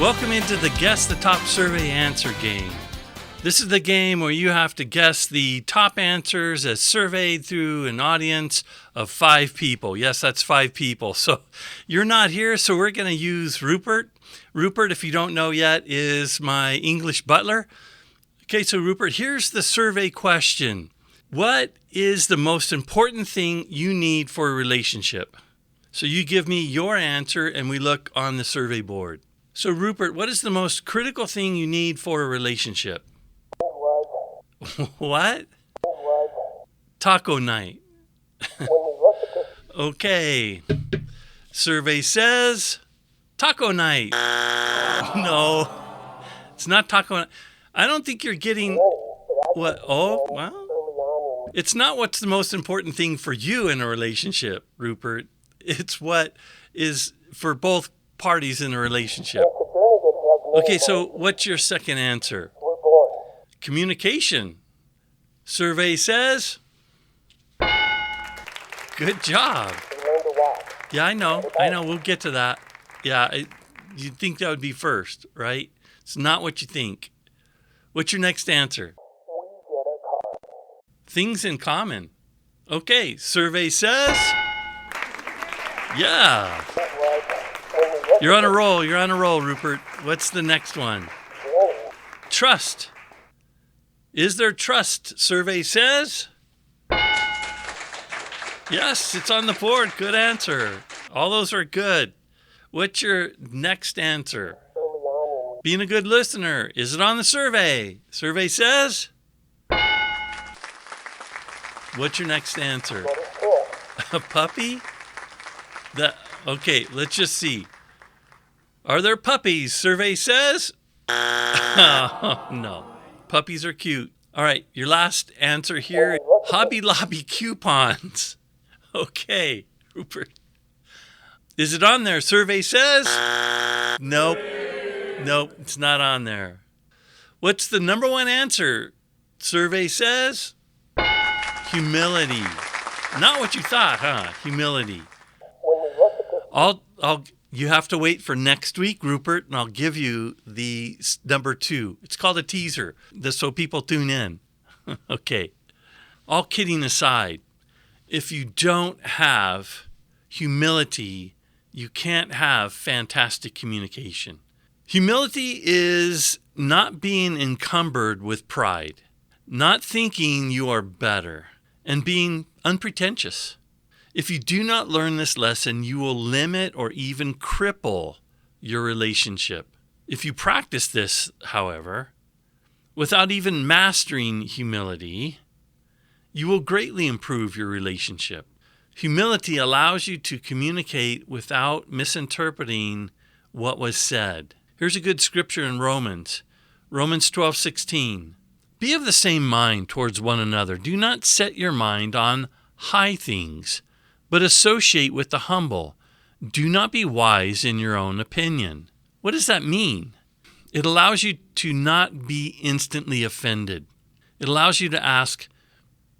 Welcome into the Guess the Top Survey Answer game. This is the game where you have to guess the top answers as surveyed through an audience of 5 people. Yes, that's 5 people. So you're not here, so we're going to use Rupert. Rupert, if you don't know yet, is my English butler. Okay, so Rupert, here's the survey question. What is the most important thing you need for a relationship? So you give me your answer and we look on the survey board. So Rupert, what is the most critical thing you need for a relationship? What? Taco night. Okay. Survey says taco night. No, it's not taco night. I don't think you're getting what. Oh, well, it's not what's the most important thing for you in a relationship, Rupert. It's what is for both parties in a relationship. Okay, so what's your second answer? Communication. Survey says good job. Yeah, I know. We'll get to that. Yeah, you'd think that would be first, right? It's not what you think. What's your next answer? Things in common. Okay, survey says yeah. You're on a roll, Rupert. What's the next one? Trust. Is there trust? Survey says yes, it's on the board. Good answer. All those are good. What's your next answer? Being a good listener. Is it on the survey? Survey says what's your next answer? A puppy? Okay, let's just see. Are there puppies? Survey says oh, no. Puppies are cute. All right, your last answer here. Hobby Lobby coupons. Okay, Rupert. Is it on there? Survey says nope, it's not on there. What's the number one answer? Survey says humility. Not what you thought, huh? Humility. You have to wait for next week, Rupert, and I'll give you the number 2. It's called a teaser, just so people tune in. Okay. All kidding aside, if you don't have humility, you can't have fantastic communication. Humility is not being encumbered with pride, not thinking you are better, and being unpretentious. If you do not learn this lesson, you will limit or even cripple your relationship. If you practice this, however, without even mastering humility, you will greatly improve your relationship. Humility allows you to communicate without misinterpreting what was said. Here's a good scripture in Romans 12:16. Be of the same mind towards one another. Do not set your mind on high things, but associate with the humble. Do not be wise in your own opinion. What does that mean? It allows you to not be instantly offended. It allows you to ask,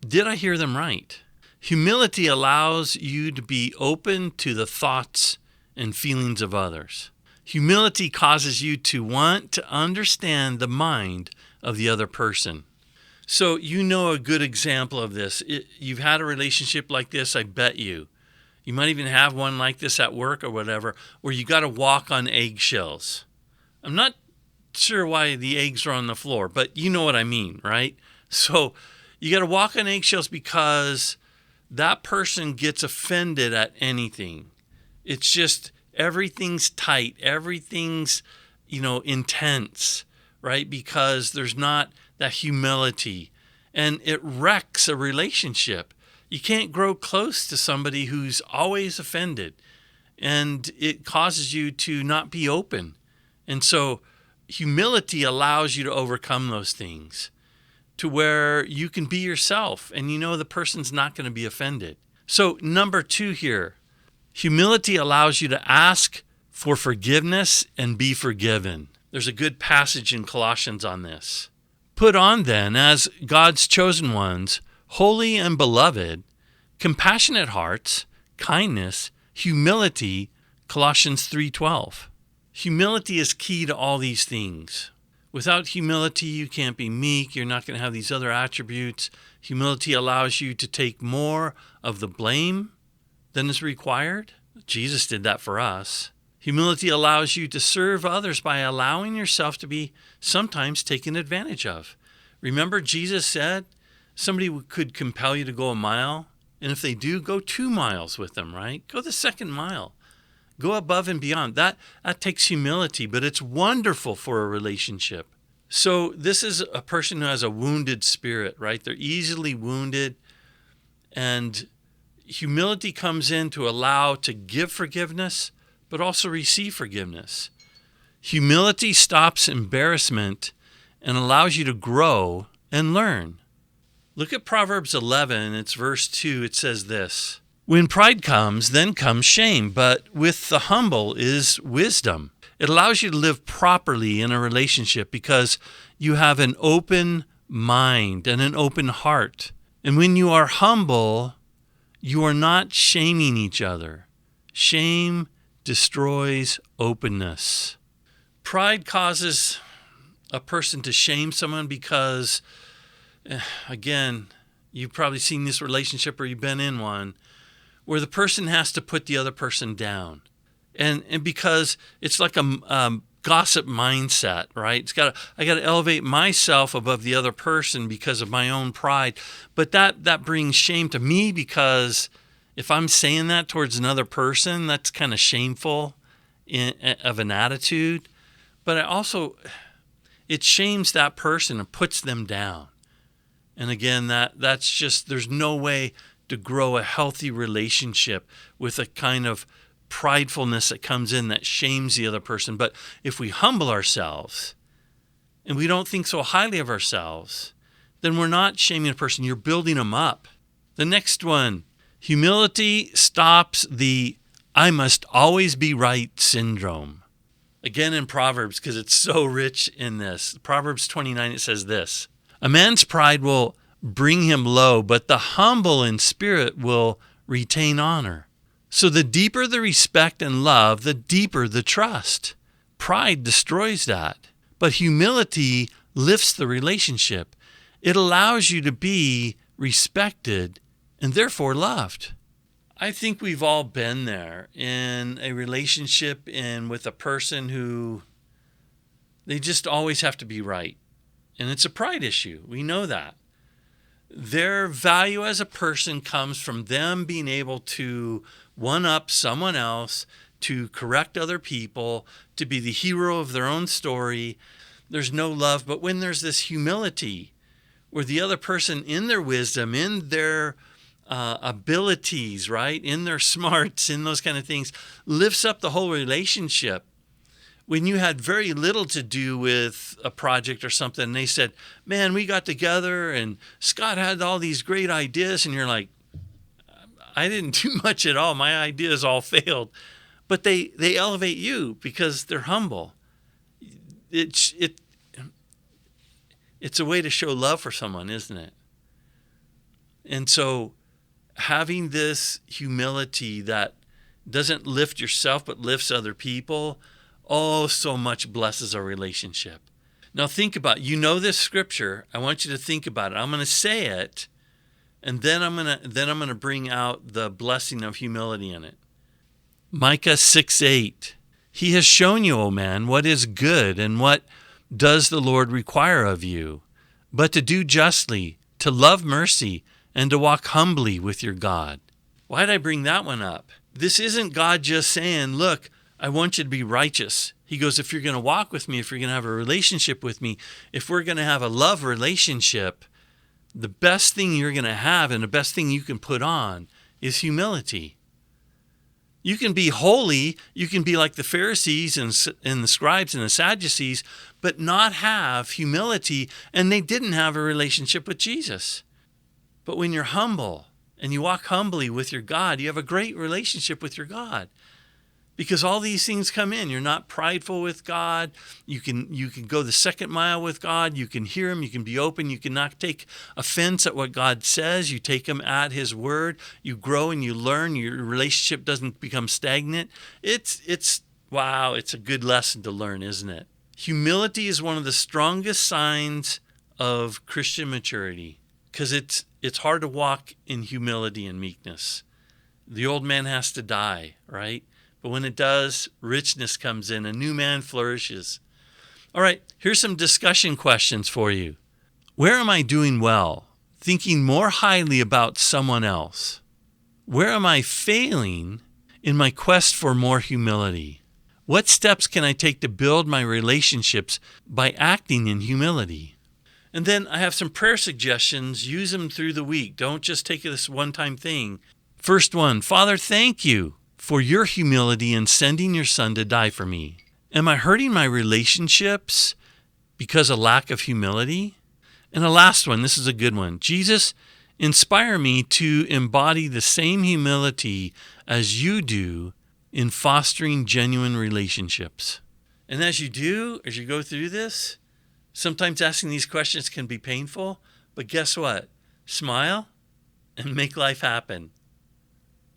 did I hear them right? Humility allows you to be open to the thoughts and feelings of others. Humility causes you to want to understand the mind of the other person. So you know a good example of this. You've had a relationship like this, I bet you. You might even have one like this at work or whatever, where you got to walk on eggshells. I'm not sure why the eggs are on the floor, but you know what I mean, right? So you got to walk on eggshells because that person gets offended at anything. It's just everything's tight, everything's, intense, right? Because there's not that humility, and it wrecks a relationship. You can't grow close to somebody who's always offended, and it causes you to not be open. And so humility allows you to overcome those things to where you can be yourself, and the person's not going to be offended. So number 2 here, humility allows you to ask for forgiveness and be forgiven. There's a good passage in Colossians on this. Put on then, as God's chosen ones, holy and beloved, compassionate hearts, kindness, humility, Colossians 3:12. Humility is key to all these things. Without humility, you can't be meek. You're not going to have these other attributes. Humility allows you to take more of the blame than is required. Jesus did that for us. Humility allows you to serve others by allowing yourself to be sometimes taken advantage of. Remember, Jesus said somebody could compel you to go a mile, and if they do, go 2 miles with them, right? Go the second mile. Go above and beyond. That takes humility, but it's wonderful for a relationship. So this is a person who has a wounded spirit, right? They're easily wounded, and humility comes in to allow to give forgiveness, but also receive forgiveness. Humility stops embarrassment and allows you to grow and learn. Look at Proverbs 11, it's verse 2. It says this: when pride comes, then comes shame, but with the humble is wisdom. It allows you to live properly in a relationship because you have an open mind and an open heart. And when you are humble, you are not shaming each other. Shame destroys openness. Pride causes a person to shame someone because, again, you've probably seen this relationship or you've been in one where the person has to put the other person down. And because it's like a gossip mindset, right? I got to elevate myself above the other person because of my own pride. But that brings shame to me because if I'm saying that towards another person, that's kind of shameful of an attitude. But it shames that person and puts them down. And again, that's just, there's no way to grow a healthy relationship with a kind of pridefulness that comes in that shames the other person. But if we humble ourselves and we don't think so highly of ourselves, then we're not shaming a person. You're building them up. The next one, humility stops the I must always be right syndrome. Again in Proverbs, because it's so rich in this. Proverbs 29, it says this: a man's pride will bring him low, but the humble in spirit will retain honor. So the deeper the respect and love, the deeper the trust. Pride destroys that, but humility lifts the relationship. It allows you to be respected and therefore loved. I think we've all been there in a relationship and with a person who they just always have to be right. And it's a pride issue. We know that. Their value as a person comes from them being able to one-up someone else, to correct other people, to be the hero of their own story. There's no love. But when there's this humility, where the other person in their wisdom, in their abilities, right, in their smarts, in those kind of things, lifts up the whole relationship. When you had very little to do with a project or something, and they said, man, we got together and Scott had all these great ideas, and you're like, I didn't do much at all. My ideas all failed. But they elevate you because they're humble. It's a way to show love for someone, isn't it? And so having this humility that doesn't lift yourself but lifts other people, oh, so much blesses our relationship. Now think about it. You know this scripture. I want you to think about it. I'm going to say it, and then I'm going to bring out the blessing of humility in it. Micah 6:8. He has shown you, O man, what is good, and what does the Lord require of you, but to do justly, to love mercy, and to walk humbly with your God. Why did I bring that one up? This isn't God just saying, look, I want you to be righteous. He goes, if you're going to walk with me, if you're going to have a relationship with me, if we're going to have a love relationship, the best thing you're going to have and the best thing you can put on is humility. You can be holy, you can be like the Pharisees and the scribes and the Sadducees, but not have humility, and they didn't have a relationship with Jesus. But when you're humble and you walk humbly with your God, you have a great relationship with your God. Because all these things come in. You're not prideful with God. You can go the second mile with God. You can hear him. You can be open. You cannot take offense at what God says. You take him at his word. You grow and you learn. Your relationship doesn't become stagnant. It's Wow, it's a good lesson to learn, isn't it? Humility is one of the strongest signs of Christian maturity because it's hard to walk in humility and meekness. The old man has to die, right? But when it does, richness comes in. A new man flourishes. All right, here's some discussion questions for you. Where am I doing well? Thinking more highly about someone else. Where am I failing in my quest for more humility? What steps can I take to build my relationships by acting in humility? And then I have some prayer suggestions. Use them through the week. Don't just take this one-time thing. First one, Father, thank you for your humility in sending your son to die for me. Am I hurting my relationships because of lack of humility? And the last one, this is a good one. Jesus, inspire me to embody the same humility as you do in fostering genuine relationships. And as you go through this, sometimes asking these questions can be painful, but guess what? Smile and make life happen.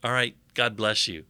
All right, God bless you.